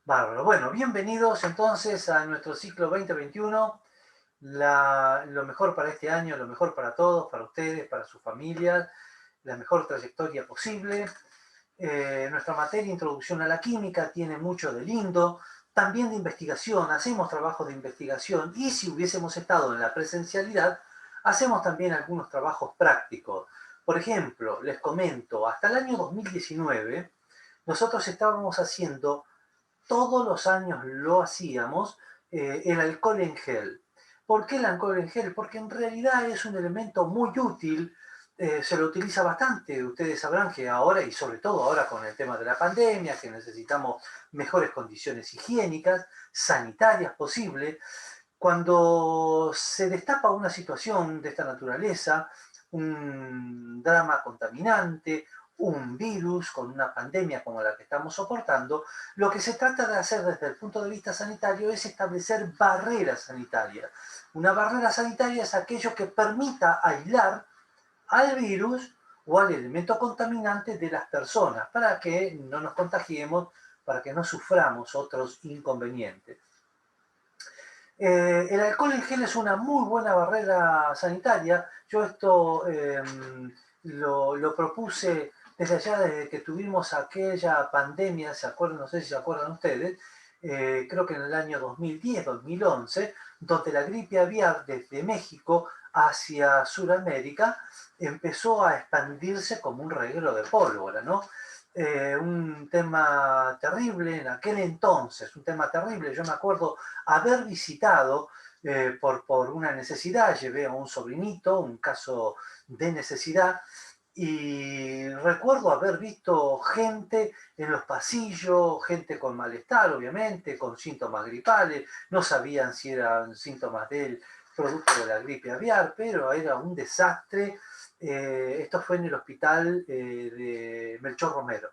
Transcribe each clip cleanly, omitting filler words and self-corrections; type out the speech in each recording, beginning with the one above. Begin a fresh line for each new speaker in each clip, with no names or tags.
Bárbaro. Bueno, bienvenidos entonces a nuestro ciclo 2021. Lo mejor para este año, lo mejor para todos, para ustedes, para sus familias, la mejor trayectoria posible. Nuestra materia Introducción a la Química tiene mucho de lindo, también de investigación, hacemos trabajos de investigación y si hubiésemos estado en la presencialidad, hacemos también algunos trabajos prácticos. Por ejemplo, les comento, hasta el año 2019 nosotros estábamos haciendo todos los años lo hacíamos, el alcohol en gel. ¿Por qué el alcohol en gel? Porque en realidad es un elemento muy útil, se lo utiliza bastante. Ustedes sabrán que ahora, y sobre todo ahora con el tema de la pandemia, que necesitamos mejores condiciones higiénicas, sanitarias posibles, cuando se destapa una situación de esta naturaleza, un drama contaminante, un virus con una pandemia como la que estamos soportando, lo que se trata de hacer desde el punto de vista sanitario es establecer barreras sanitarias. Una barrera sanitaria es aquello que permita aislar al virus o al elemento contaminante de las personas para que no nos contagiemos, para que no suframos otros inconvenientes. El alcohol en gel es una muy buena barrera sanitaria. Yo esto lo propuse desde allá, desde que tuvimos aquella pandemia, ¿se acuerdan? No sé si se acuerdan ustedes, creo que en el año 2010-2011, donde la gripe aviar desde México hacia Sudamérica empezó a expandirse como un reguero de pólvora, ¿no? Un tema terrible en aquel entonces, un tema terrible. Yo me acuerdo haber visitado por una necesidad, llevé a un sobrinito, un caso de necesidad, y recuerdo haber visto gente en los pasillos, gente con malestar, obviamente, con síntomas gripales, no sabían si eran síntomas del producto de la gripe aviar, pero era un desastre. Esto fue en el hospital de Melchor Romero.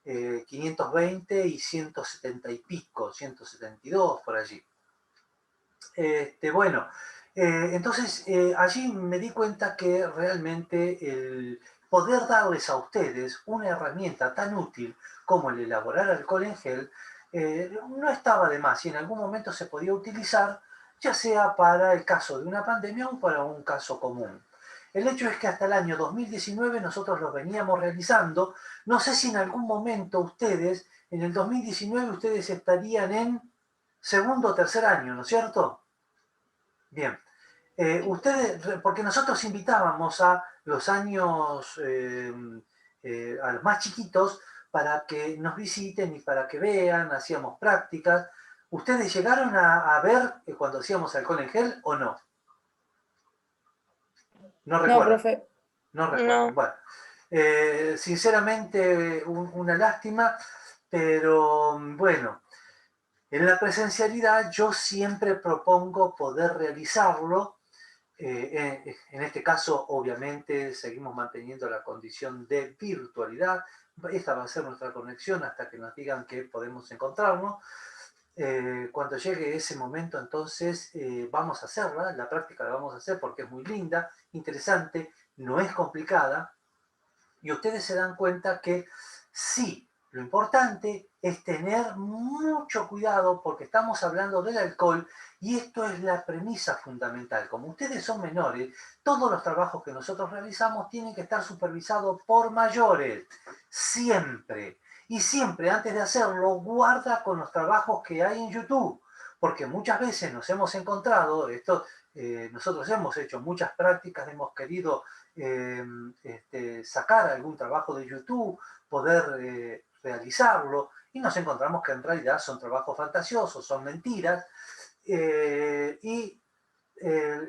520 y 170 y pico, 172 por allí. Bueno, entonces allí me di cuenta que realmente el poder darles a ustedes una herramienta tan útil como el elaborar alcohol en gel no estaba de más y en algún momento se podía utilizar, ya sea para el caso de una pandemia o para un caso común. El hecho es que hasta el año 2019 nosotros lo veníamos realizando. No sé si en algún momento ustedes, en el 2019 ustedes estarían en segundo o tercer año, ¿no es cierto? Bien. Ustedes, porque nosotros invitábamos a los años, a los más chiquitos, para que nos visiten y para que vean, hacíamos prácticas. ¿Ustedes llegaron a ver cuando hacíamos alcohol en gel o no? No
No,
recuerdan,
profe.
no recuerdan.
No.
Bueno, sinceramente una lástima, pero bueno, en la presencialidad yo siempre propongo poder realizarlo. En este caso, obviamente, seguimos manteniendo la condición de virtualidad. Esta va a ser nuestra conexión hasta que nos digan que podemos encontrarnos. Cuando llegue ese momento, entonces vamos a hacerla. La práctica la vamos a hacer porque es muy linda, interesante, no es complicada. Y ustedes se dan cuenta que sí, lo importante es tener mucho cuidado porque estamos hablando del alcohol y esto es la premisa fundamental. Como ustedes son menores, todos los trabajos que nosotros realizamos tienen que estar supervisados por mayores, siempre. Y siempre, antes de hacerlo, guarda con los trabajos que hay en YouTube, porque muchas veces nos hemos encontrado, nosotros hemos hecho muchas prácticas, hemos querido sacar algún trabajo de YouTube, poder realizarlo, y nos encontramos que en realidad son trabajos fantasiosos, son mentiras.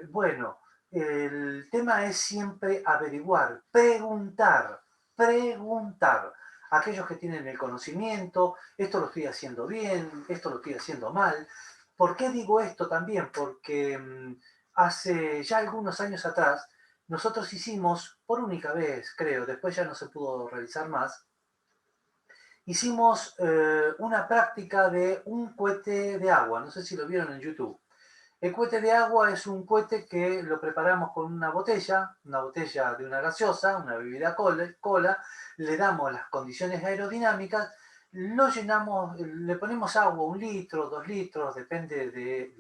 Bueno, el tema es siempre averiguar, preguntar. Aquellos que tienen el conocimiento, esto lo estoy haciendo bien, esto lo estoy haciendo mal. ¿Por qué digo esto también? Porque hace ya algunos años atrás, nosotros hicimos, por única vez creo, después ya no se pudo realizar más, hicimos una práctica de un cohete de agua, no sé si lo vieron en YouTube. El cohete de agua es un cohete que lo preparamos con una botella de una gaseosa, una bebida cola, le damos las condiciones aerodinámicas, lo llenamos, le ponemos agua, 1 litro, 2 litros, depende de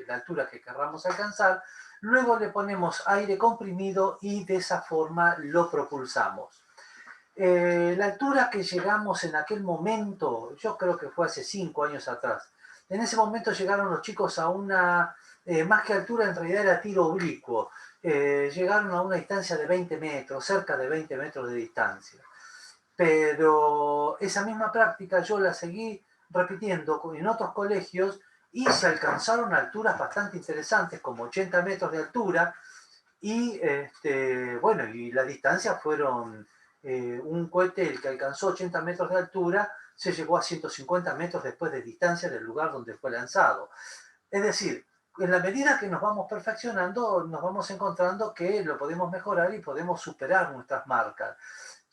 la altura que querramos alcanzar. Luego le ponemos aire comprimido y de esa forma lo propulsamos. La altura que llegamos en aquel momento, yo creo que fue hace 5 años atrás, en ese momento llegaron los chicos a una, más que altura, en realidad era tiro oblicuo. Llegaron a una distancia de 20 metros, cerca de 20 metros de distancia. Pero esa misma práctica yo la seguí repitiendo en otros colegios y se alcanzaron alturas bastante interesantes, como 80 metros de altura, y bueno, y la distancia fueron un cohete, el que alcanzó 80 metros de altura, se llegó a 150 metros después de distancia del lugar donde fue lanzado. Es decir, en la medida que nos vamos perfeccionando, nos vamos encontrando que lo podemos mejorar y podemos superar nuestras marcas.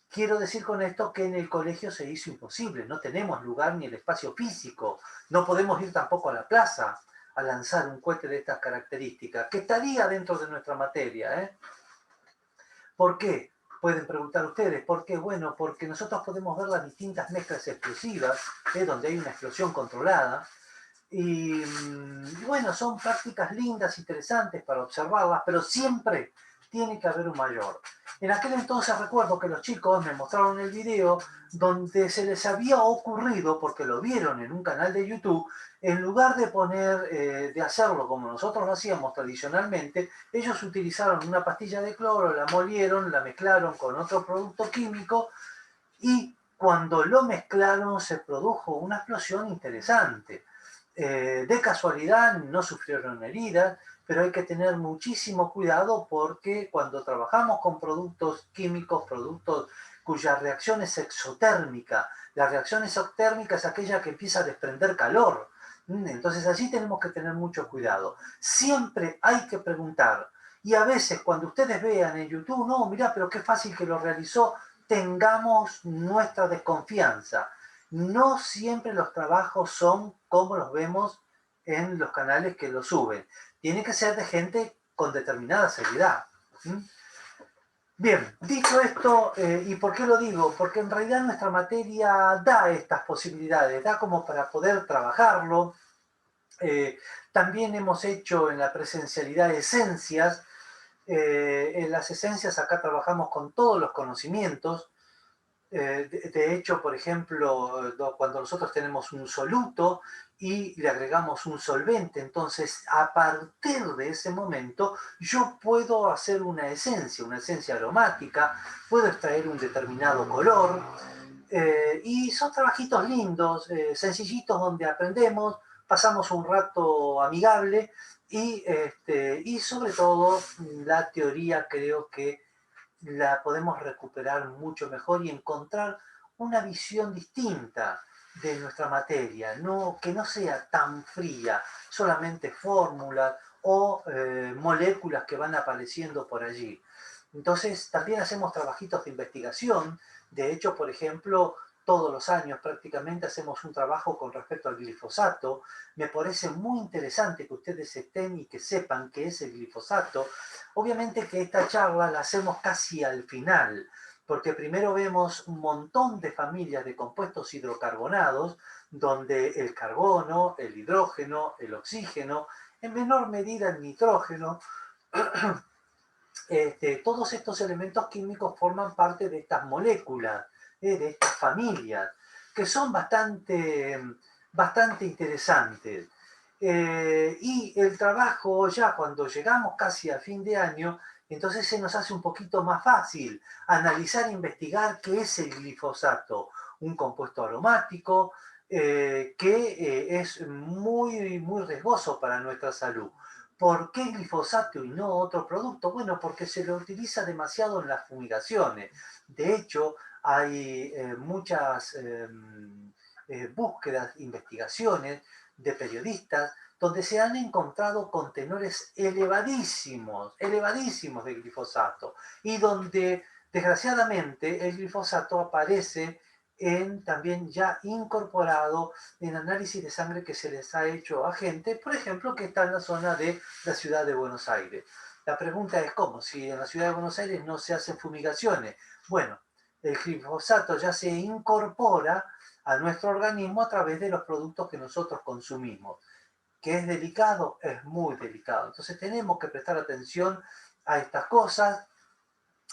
Quiero decir con esto que en el colegio se hizo imposible, no tenemos lugar ni el espacio físico, no podemos ir tampoco a la plaza a lanzar un cohete de estas características, que estaría dentro de nuestra materia. ¿Por qué? Pueden preguntar ustedes, ¿por qué? Bueno, porque nosotros podemos ver las distintas mezclas explosivas, donde hay una explosión controlada, y bueno, son prácticas lindas, interesantes para observarlas, pero siempre tiene que haber un mayor. En aquel entonces recuerdo que los chicos me mostraron el video donde se les había ocurrido, porque lo vieron en un canal de YouTube, en lugar de de hacerlo como nosotros lo hacíamos tradicionalmente, ellos utilizaron una pastilla de cloro, la molieron, la mezclaron con otro producto químico y cuando lo mezclaron se produjo una explosión interesante. De casualidad no sufrieron heridas, pero hay que tener muchísimo cuidado porque cuando trabajamos con productos químicos, productos cuya reacción es exotérmica, la reacción exotérmica es aquella que empieza a desprender calor. Entonces allí tenemos que tener mucho cuidado. Siempre hay que preguntar. Y a veces cuando ustedes vean en YouTube, no, mirá, pero qué fácil que lo realizó, tengamos nuestra desconfianza. No siempre los trabajos son como los vemos en los canales que los suben. Tiene que ser de gente con determinada seriedad. Bien, dicho esto, ¿y por qué lo digo? Porque en realidad nuestra materia da estas posibilidades, da como para poder trabajarlo. También hemos hecho en la presencialidad esencias. En las esencias acá trabajamos con todos los conocimientos. De hecho, por ejemplo, cuando nosotros tenemos un soluto y le agregamos un solvente, entonces a partir de ese momento yo puedo hacer una esencia aromática, puedo extraer un determinado color, y son trabajitos lindos, sencillitos donde aprendemos, pasamos un rato amigable y sobre todo la teoría creo que la podemos recuperar mucho mejor y encontrar una visión distinta de nuestra materia, que no sea tan fría, solamente fórmulas o moléculas que van apareciendo por allí. Entonces, también hacemos trabajitos de investigación. De hecho, por ejemplo, todos los años prácticamente hacemos un trabajo con respecto al glifosato. Me parece muy interesante que ustedes estén y que sepan qué es el glifosato. Obviamente que esta charla la hacemos casi al final, porque primero vemos un montón de familias de compuestos hidrocarbonados, donde el carbono, el hidrógeno, el oxígeno, en menor medida el nitrógeno, todos estos elementos químicos forman parte de estas moléculas, de estas familias, que son bastante interesantes. Y el trabajo ya cuando llegamos casi a fin de año, entonces se nos hace un poquito más fácil analizar e investigar qué es el glifosato, un compuesto aromático que es muy riesgoso para nuestra salud. ¿Por qué glifosato y no otro producto? Bueno, porque se lo utiliza demasiado en las fumigaciones. De hecho, hay muchas búsquedas, investigaciones de periodistas donde se han encontrado contenores elevadísimos de glifosato y donde desgraciadamente el glifosato aparece también ya incorporado en análisis de sangre que se les ha hecho a gente, por ejemplo, que está en la zona de la ciudad de Buenos Aires. La pregunta es cómo, si en la ciudad de Buenos Aires no se hacen fumigaciones. Bueno, el glifosato ya se incorpora a nuestro organismo a través de los productos que nosotros consumimos. ¿Que es delicado? Es muy delicado. Entonces tenemos que prestar atención a estas cosas.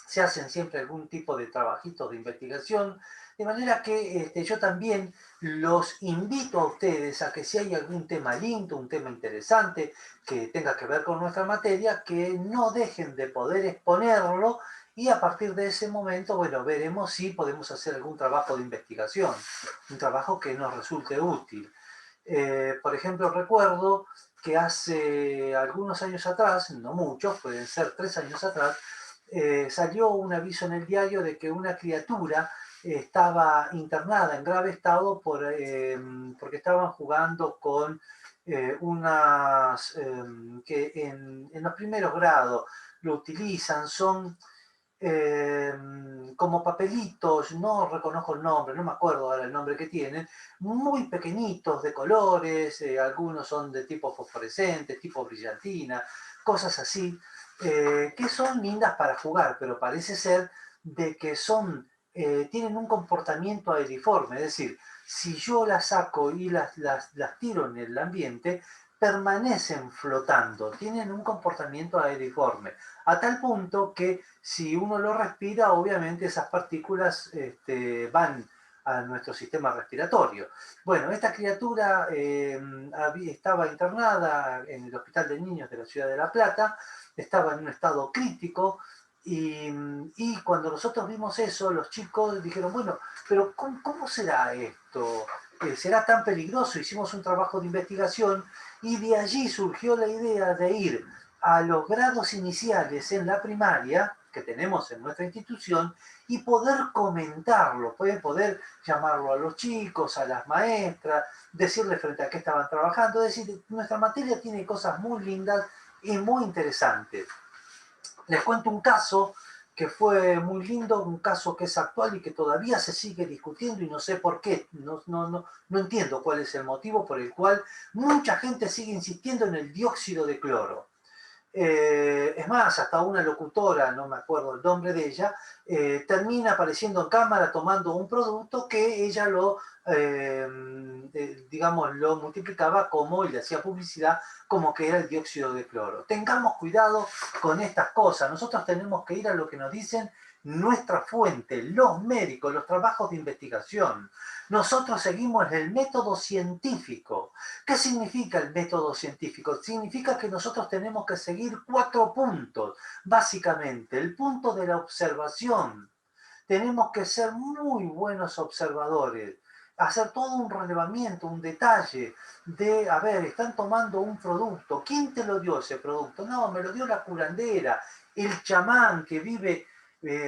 Se hacen siempre algún tipo de trabajitos de investigación, de manera que yo también los invito a ustedes a que si hay algún tema lindo, un tema interesante que tenga que ver con nuestra materia, que no dejen de poder exponerlo y a partir de ese momento, bueno, veremos si podemos hacer algún trabajo de investigación, un trabajo que nos resulte útil. Por ejemplo, recuerdo que hace algunos años atrás, no muchos, pueden ser 3 años atrás, salió un aviso en el diario de que una criatura estaba internada en grave estado porque estaban jugando con unas que en los primeros grados lo utilizan, son como papelitos, no reconozco el nombre, no me acuerdo ahora el nombre que tienen, muy pequeñitos de colores, algunos son de tipo fosforescente, tipo brillantina, cosas así, que son lindas para jugar, pero parece ser de que tienen un comportamiento aeriforme, es decir, si yo las saco y las tiro en el ambiente, permanecen flotando, tienen un comportamiento aeriforme, a tal punto que si uno lo respira, obviamente esas partículas van a nuestro sistema respiratorio. Bueno, esta criatura estaba internada en el Hospital de Niños de la Ciudad de La Plata, estaba en un estado crítico y cuando nosotros vimos eso, los chicos dijeron, bueno, pero ¿cómo será esto? ¿Será tan peligroso? Hicimos un trabajo de investigación y de allí surgió la idea de ir a los grados iniciales en la primaria que tenemos en nuestra institución y poder comentarlo, poder llamarlo a los chicos, a las maestras, decirles frente a qué estaban trabajando. Es decir, nuestra materia tiene cosas muy lindas y muy interesantes. Les cuento un caso que fue muy lindo, un caso que es actual y que todavía se sigue discutiendo y no sé por qué, no entiendo cuál es el motivo por el cual mucha gente sigue insistiendo en el dióxido de cloro. Es más, hasta una locutora, no me acuerdo el nombre de ella, termina apareciendo en cámara tomando un producto que ella digamos, lo multiplicaba como, y le hacía publicidad, como que era el dióxido de cloro. Tengamos cuidado con estas cosas. Nosotros tenemos que ir a lo que nos dicen nuestra fuente, los médicos, los trabajos de investigación. Nosotros seguimos el método científico. ¿Qué significa el método científico? Significa que nosotros tenemos que seguir 4 puntos, básicamente. El punto de la observación. Tenemos que ser muy buenos observadores, hacer todo un relevamiento, un detalle de, a ver, están tomando un producto, ¿quién te lo dio ese producto? No, me lo dio la curandera, el chamán que vive.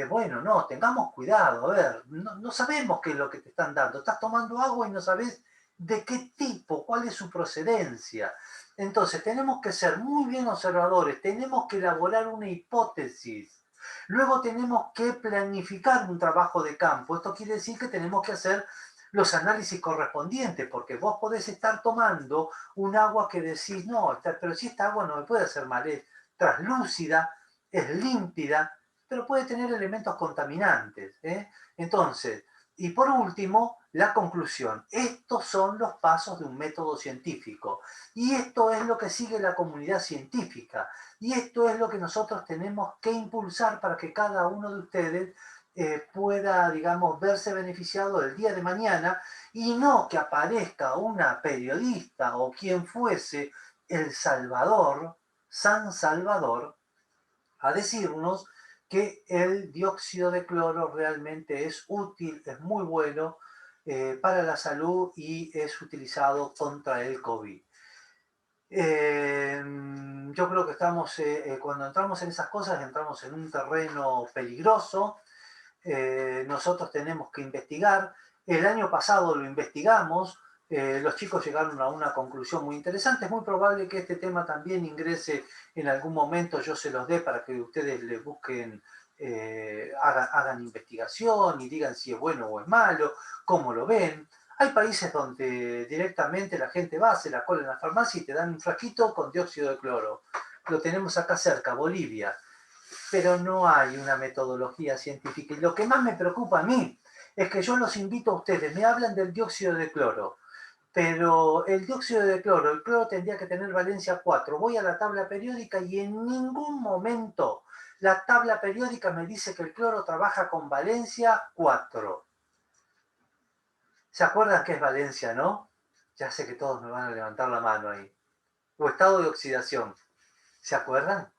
Bueno, no, tengamos cuidado, a ver, no sabemos qué es lo que te están dando, estás tomando agua y no sabes de qué tipo, cuál es su procedencia. Entonces, tenemos que ser muy bien observadores, tenemos que elaborar una hipótesis. Luego tenemos que planificar un trabajo de campo. Esto quiere decir que tenemos que hacer los análisis correspondientes, porque vos podés estar tomando un agua que decís, no, pero si esta agua no me puede hacer mal, es translúcida, es límpida, pero puede tener elementos contaminantes. Entonces, y por último, la conclusión. Estos son los pasos de un método científico. Y esto es lo que sigue la comunidad científica. Y esto es lo que nosotros tenemos que impulsar para que cada uno de ustedes pueda, digamos, verse beneficiado el día de mañana y no que aparezca una periodista o quien fuese el Salvador, San Salvador, a decirnos que el dióxido de cloro realmente es útil, es muy bueno para la salud y es utilizado contra el COVID. Yo creo que cuando entramos en esas cosas, entramos en un terreno peligroso. Nosotros tenemos que investigar. El año pasado lo investigamos, los chicos llegaron a una conclusión muy interesante. Es muy probable que este tema también ingrese en algún momento, yo se los dé para que ustedes le busquen, hagan investigación y digan si es bueno o es malo, cómo lo ven. Hay países donde directamente la gente va, se la cola en la farmacia y te dan un frasquito con dióxido de cloro. Lo tenemos acá cerca, Bolivia, pero no hay una metodología científica. Y lo que más me preocupa a mí Es que yo los invito a ustedes, me hablan del dióxido de cloro, pero el dióxido de cloro, el cloro tendría que tener valencia 4. Voy a la tabla periódica y en ningún momento la tabla periódica me dice que el cloro trabaja con valencia 4. ¿Se acuerdan qué es valencia, no? Ya sé que todos me van a levantar la mano ahí. O estado de oxidación. ¿Se acuerdan?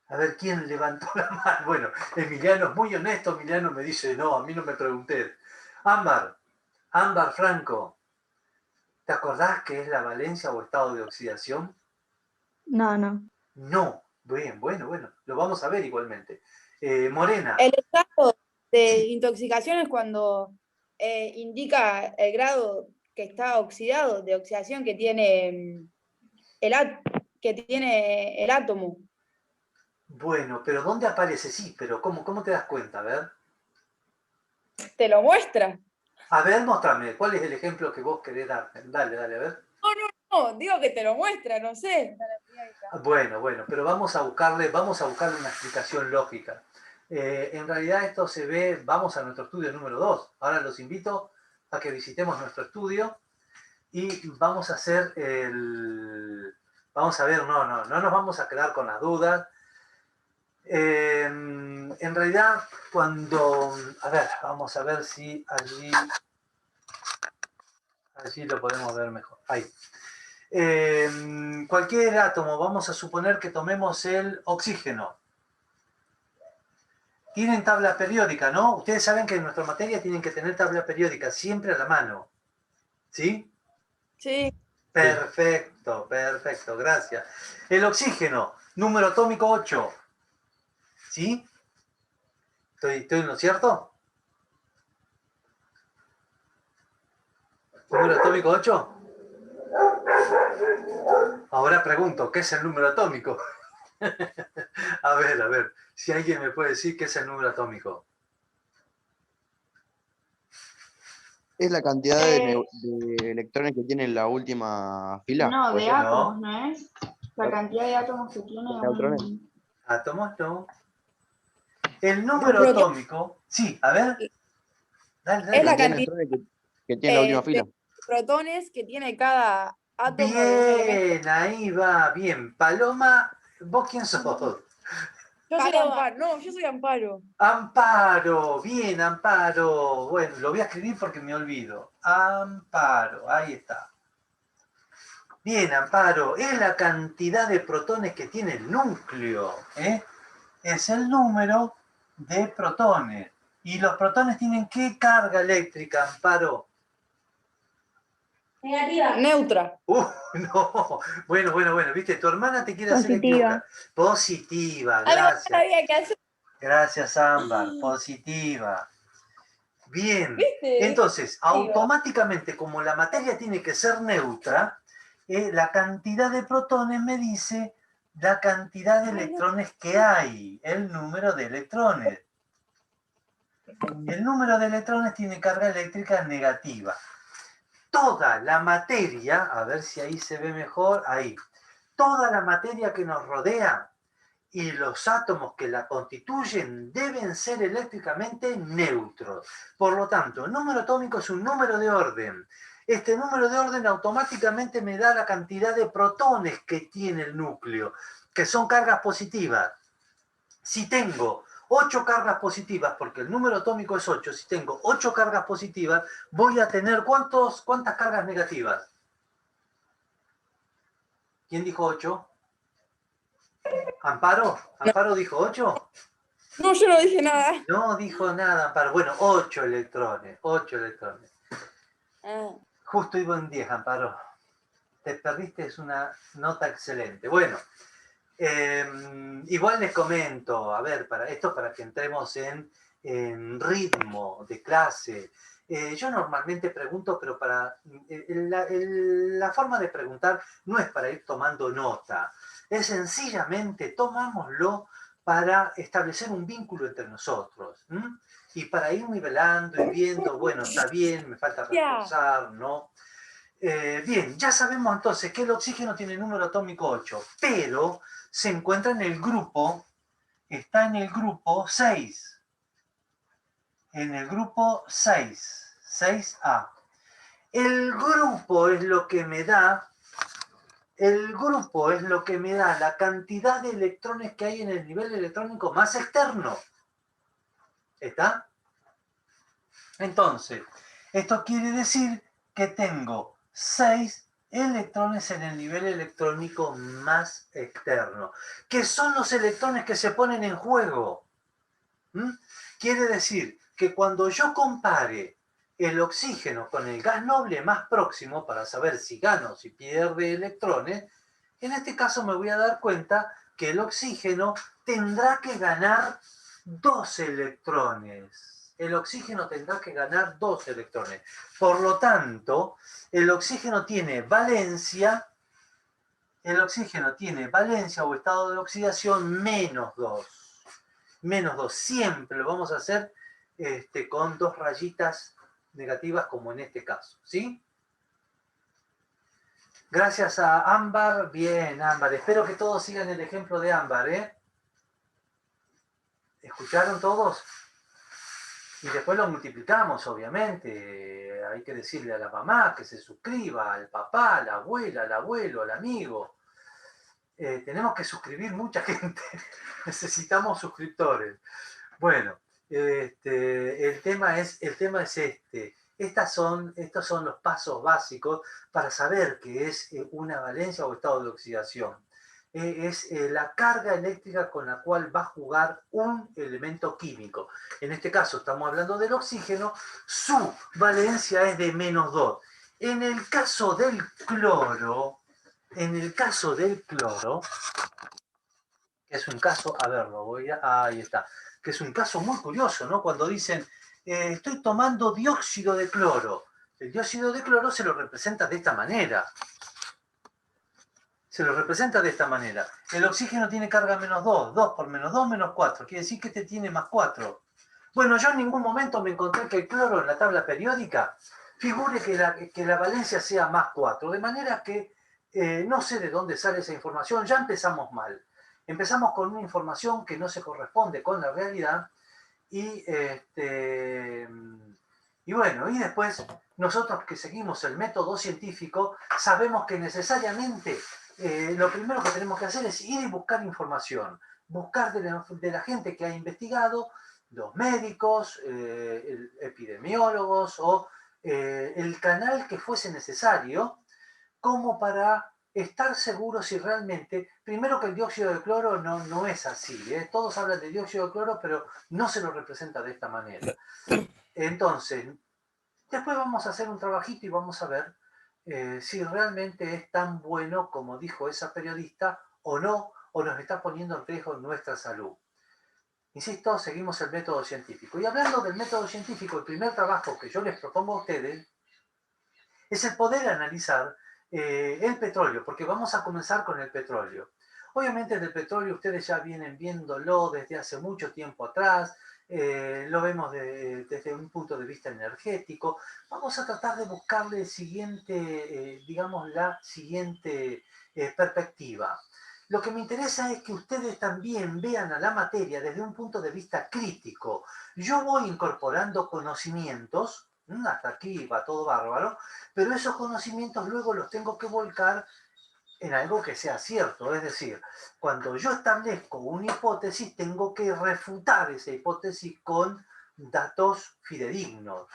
A ver, ¿quién levantó la mano? Bueno, Emiliano es muy honesto. Emiliano me dice, no, a mí no me pregunté. Ámbar Franco, ¿te acordás qué es la valencia o estado de oxidación?
No, no.
No. Bien, bueno, lo vamos a ver igualmente. Morena.
El estado de
Sí.
intoxicación es cuando indica el grado que está oxidado, de oxidación que tiene que tiene el átomo.
Bueno, pero ¿dónde aparece? Sí, pero ¿cómo te das cuenta? A ver.
Te lo muestra.
A ver, mostrame. ¿Cuál es el ejemplo que vos querés dar? Dale, a ver.
No, digo que te lo muestra, no sé.
Bueno, pero vamos a buscarle una explicación lógica. En realidad esto se ve, vamos a nuestro estudio número 2. Ahora los invito a que visitemos nuestro estudio y vamos a hacer vamos a ver, no nos vamos a quedar con las dudas. En realidad, a ver, vamos a ver si allí lo podemos ver mejor. Ahí. Cualquier átomo, vamos a suponer que tomemos el oxígeno. Tienen tabla periódica, ¿no? Ustedes saben que en nuestra materia tienen que tener tabla periódica siempre a la mano. ¿Sí?
Sí.
Perfecto, gracias. El oxígeno, número atómico 8. ¿Sí? ¿Estoy en lo cierto? ¿Número atómico 8? Ahora pregunto, ¿qué es el número atómico? A ver, si alguien me puede decir qué es el número atómico.
¿Es la cantidad de electrones que tiene en la última fila?
No,
¿Puede
de
ser?
átomos, ¿no es? La cantidad de átomos que tiene
¿Neutrones?
Átomos no. El número
Protones
atómico. Sí, a ver. Dale.
es la
¿Cantidad de
cantidad
neutrones que tiene en la última fila?
de protones que tiene cada átomo de un elemento.
Bien, ahí va, bien. Paloma, ¿vos quién sos?
Yo soy Amparo. No, yo soy Amparo.
Amparo, bien, Amparo. Bueno, lo voy a escribir porque me olvido. Amparo, ahí está. Bien, Amparo, es la cantidad de protones que tiene el núcleo. Es el número de protones. ¿Y los protones tienen qué carga eléctrica, Amparo?
Negativa. Neutra.
No. Bueno. Viste, tu hermana te quiere hacer
Positiva.
equivocar. Positiva,
Algo
gracias.
había que hacer.
Gracias, Ámbar. Positiva. Bien.
¿Viste?
Entonces, automáticamente, como la materia tiene que ser neutra, la cantidad de protones me dice la cantidad de electrones que hay, el número de electrones. El número de electrones tiene carga eléctrica negativa. Toda la materia, a ver si ahí se ve mejor, ahí. Toda la materia que nos rodea y los átomos que la constituyen deben ser eléctricamente neutros. Por lo tanto, el número atómico es un número de orden. Este número de orden automáticamente me da la cantidad de protones que tiene el núcleo, que son cargas positivas. Si tengo 8 cargas positivas, porque el número atómico es 8, si tengo 8 cargas positivas, voy a tener ¿cuántas cargas negativas? ¿Quién dijo 8? ¿Amparo? ¿Amparo dijo 8?
No, yo no dije nada.
No dijo nada, Amparo. Bueno, 8 electrones, 8 electrones. Justo iba en 10, Amparo. Te perdiste, es una nota excelente. Bueno, igual les comento, a ver, para que entremos en ritmo de clase. Yo normalmente pregunto, pero la forma de preguntar no es para ir tomando nota. Es sencillamente tomámoslo para establecer un vínculo entre nosotros. Y para ir nivelando y viendo, bueno, está bien, me falta reforzar, ¿no? Bien, ya sabemos entonces que el oxígeno tiene número atómico 8, pero se encuentra en el grupo, está en el grupo 6. en el grupo 6, 6A. El grupo es lo que me da la cantidad de electrones que hay en el nivel electrónico más externo. ¿Está? Entonces, esto quiere decir que tengo 6 electrones en el nivel electrónico más externo, que son los electrones que se ponen en juego. Quiere decir que cuando yo compare el oxígeno con el gas noble más próximo para saber si gana o si pierde electrones, en este caso me voy a dar cuenta que el oxígeno tendrá que ganar 2 electrones. El oxígeno tendrá que ganar 2 electrones. Por lo tanto, el oxígeno tiene valencia o estado de oxidación menos 2. Menos 2. Siempre lo vamos a hacer con 2 rayitas negativas como en este caso. ¿Sí? Gracias a Ámbar. Bien, Ámbar. Espero que todos sigan el ejemplo de Ámbar, ¿eh? ¿Escucharon todos? Y después lo multiplicamos, obviamente. Hay que decirle a la mamá que se suscriba, al papá, a la abuela, al abuelo, al amigo. Tenemos que suscribir mucha gente. Necesitamos suscriptores. Bueno, el tema es este. Estos son los pasos básicos para saber qué es una valencia o estado de oxidación. Es la carga eléctrica con la cual va a jugar un elemento químico. En este caso estamos hablando del oxígeno, su valencia es de menos 2. En el caso del cloro, que es un caso, a ver, ahí está, que es un caso muy curioso, ¿no? Cuando dicen, estoy tomando dióxido de cloro. El dióxido de cloro se lo representa de esta manera. El oxígeno tiene carga menos 2. 2 por menos 2, menos 4. Quiere decir que este tiene más 4. Bueno, yo en ningún momento me encontré que el cloro en la tabla periódica figure que la valencia sea más 4. De manera que no sé de dónde sale esa información. Ya empezamos mal. Empezamos con una información que no se corresponde con la realidad. Y bueno, y después nosotros que seguimos el método científico sabemos que necesariamente lo primero que tenemos que hacer es ir y buscar información, buscar de la gente que ha investigado, los médicos, epidemiólogos o el canal que fuese necesario, como para estar seguros si realmente, primero que el dióxido de cloro no es así, todos hablan de dióxido de cloro, pero no se lo representa de esta manera. Entonces, después vamos a hacer un trabajito y vamos a ver si realmente es tan bueno como dijo esa periodista o no, o nos está poniendo en riesgo nuestra salud. Insisto, seguimos el método científico. Y hablando del método científico, el primer trabajo que yo les propongo a ustedes es el poder analizar el petróleo, porque vamos a comenzar con el petróleo. Obviamente del petróleo ustedes ya vienen viéndolo desde hace mucho tiempo atrás, lo vemos desde un punto de vista energético. Vamos a tratar de buscarle el siguiente, la siguiente perspectiva. Lo que me interesa es que ustedes también vean a la materia desde un punto de vista crítico. Yo voy incorporando conocimientos, hasta aquí va todo bárbaro, pero esos conocimientos luego los tengo que volcar en algo que sea cierto. Es decir, cuando yo establezco una hipótesis, tengo que refutar esa hipótesis con datos fidedignos.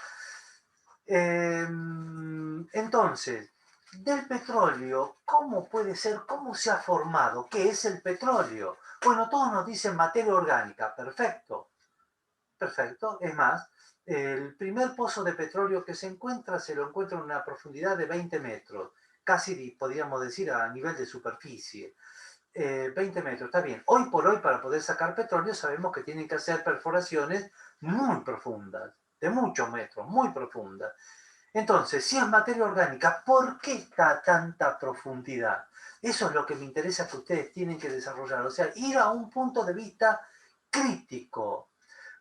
Entonces, del petróleo, ¿cómo puede ser? ¿Cómo se ha formado? ¿Qué es el petróleo? Bueno, todos nos dicen materia orgánica. Perfecto. Perfecto. Es más, el primer pozo de petróleo que se lo encuentra en una profundidad de 20 metros. Casi podríamos decir a nivel de superficie. 20 metros, está bien. Hoy por hoy, para poder sacar petróleo, sabemos que tienen que hacer perforaciones muy profundas, de muchos metros, muy profundas. Entonces, si es materia orgánica, ¿por qué está a tanta profundidad? Eso es lo que me interesa que ustedes tienen que desarrollar. O sea, ir a un punto de vista crítico.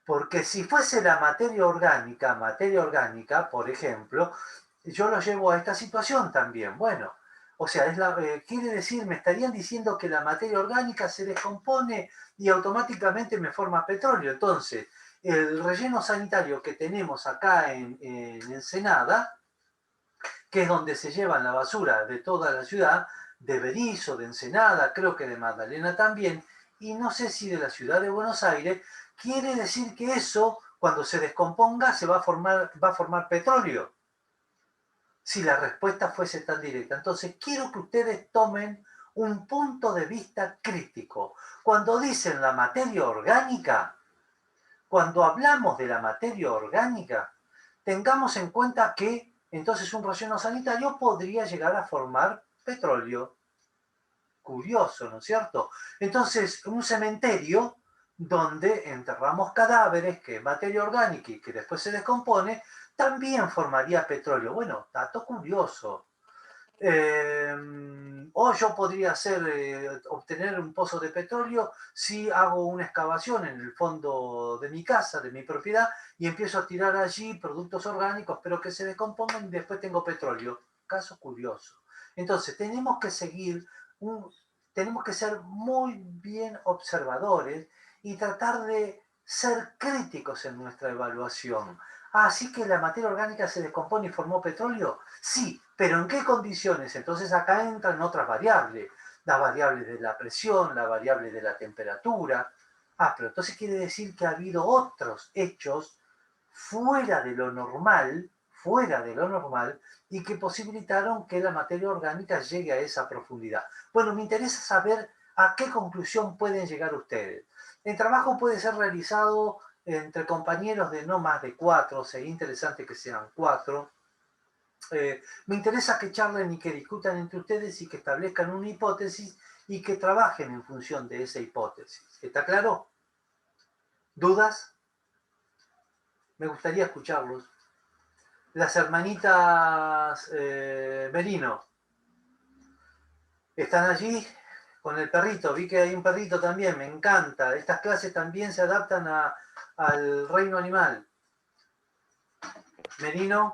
Porque si fuese la materia orgánica, por ejemplo, yo lo llevo a esta situación también. Bueno, o sea, quiere decir, me estarían diciendo que la materia orgánica se descompone y automáticamente me forma petróleo. Entonces, el relleno sanitario que tenemos acá en Ensenada, que es donde se llevan la basura de toda la ciudad, de Berisso, de Ensenada, creo que de Magdalena también, y no sé si de la ciudad de Buenos Aires, quiere decir que eso, cuando se descomponga, va a formar petróleo. Si la respuesta fuese tan directa. Entonces, quiero que ustedes tomen un punto de vista crítico. Cuando dicen la materia orgánica, cuando hablamos de la materia orgánica, tengamos en cuenta que entonces un relleno sanitario podría llegar a formar petróleo. Curioso, ¿no es cierto? Entonces, un cementerio donde enterramos cadáveres, que es materia orgánica y que después se descompone, también formaría petróleo. Bueno, dato curioso. O yo podría obtener un pozo de petróleo si hago una excavación en el fondo de mi casa, de mi propiedad, y empiezo a tirar allí productos orgánicos, pero que se descompongan y después tengo petróleo. Caso curioso. Entonces, tenemos que ser muy bien observadores y tratar de ser críticos en nuestra evaluación. Así que la materia orgánica se descompone y formó petróleo. Sí, pero ¿en qué condiciones? Entonces acá entran otras variables. Las variables de la presión, la variable de la temperatura. Pero entonces quiere decir que ha habido otros hechos fuera de lo normal, y que posibilitaron que la materia orgánica llegue a esa profundidad. Bueno, me interesa saber a qué conclusión pueden llegar ustedes. El trabajo puede ser realizado entre compañeros de no más de 4, sería interesante que sean 4. Me interesa que charlen y que discutan entre ustedes y que establezcan una hipótesis y que trabajen en función de esa hipótesis. ¿Está claro? ¿Dudas? Me gustaría escucharlos. Las hermanitas Merino, ¿están allí con el perrito? Vi que hay un perrito también, me encanta. Estas clases también se adaptan al reino animal. Merino.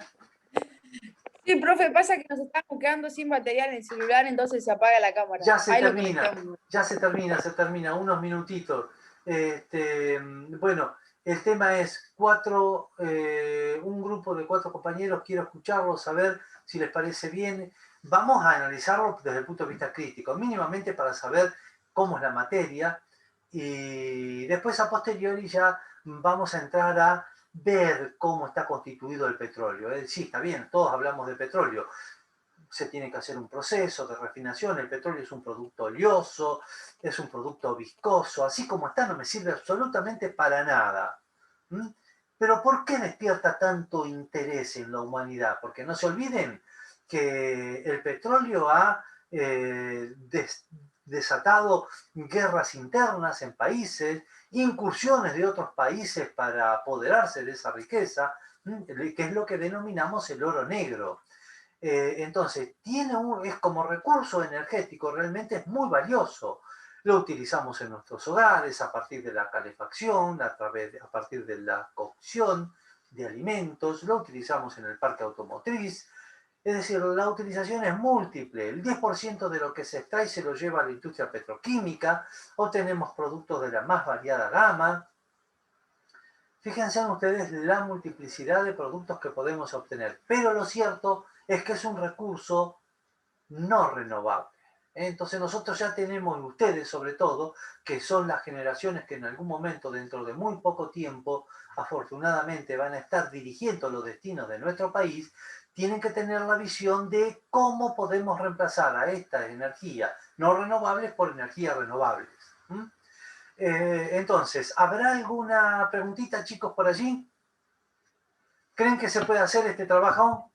Sí, profe, pasa que nos estamos quedando sin batería en el celular, entonces se apaga la cámara.
Ya se
Ahí lo
termina,
conectamos.
unos minutitos. Bueno, el tema es un grupo de 4 compañeros, quiero escucharlos, saber si les parece bien. Vamos a analizarlo desde el punto de vista crítico, mínimamente para saber cómo es la materia, y después a posteriori ya vamos a entrar a ver cómo está constituido el petróleo. Sí, está bien, todos hablamos de petróleo. Se tiene que hacer un proceso de refinación, el petróleo es un producto oleoso, es un producto viscoso, así como está no me sirve absolutamente para nada. Pero ¿por qué despierta tanto interés en la humanidad? Porque no se olviden que el petróleo ha desatado guerras internas en países, incursiones de otros países para apoderarse de esa riqueza, que es lo que denominamos el oro negro. Entonces, es como recurso energético, realmente es muy valioso. Lo utilizamos en nuestros hogares a partir de la calefacción, a partir de la cocción de alimentos, lo utilizamos en el parque automotriz. Es decir, la utilización es múltiple. El 10% de lo que se extrae se lo lleva a la industria petroquímica, obtenemos productos de la más variada gama. Fíjense ustedes la multiplicidad de productos que podemos obtener, pero lo cierto es que es un recurso no renovable. Entonces nosotros ya tenemos, ustedes sobre todo, que son las generaciones que en algún momento, dentro de muy poco tiempo, afortunadamente van a estar dirigiendo los destinos de nuestro país, tienen que tener la visión de cómo podemos reemplazar a estas energías no renovables por energías renovables. Entonces, ¿habrá alguna preguntita, chicos, por allí? ¿Creen que se puede hacer este trabajo?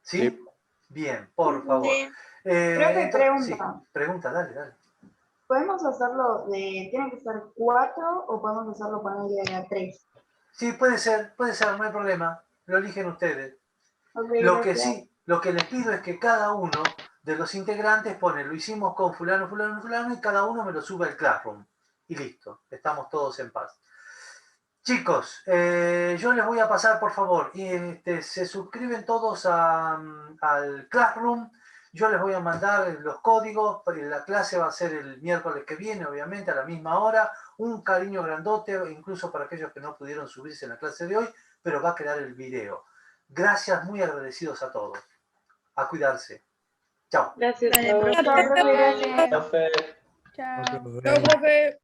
¿Sí? Sí. Bien, por favor.
Profe, pregunta.
Sí, pregunta, dale.
¿Podemos hacerlo tienen que ser 4 o podemos hacerlo ponerle a 3?
Sí, puede ser, no hay problema. Lo eligen ustedes.
Okay,
Lo que sí, lo que les pido es que cada uno de los integrantes pone, lo hicimos con fulano, y cada uno me lo sube al Classroom. Y listo, estamos todos en paz. Chicos, yo les voy a pasar, por favor, se suscriben todos al Classroom. Yo les voy a mandar los códigos, la clase va a ser el miércoles que viene, obviamente, a la misma hora. Un cariño grandote, incluso para aquellos que no pudieron subirse en la clase de hoy, pero va a quedar el video. Gracias, muy agradecidos a todos. A cuidarse. Chao.
Gracias.
Dale,
Chao,
profe.
profe, gracias.
Profe.
Chao, profe.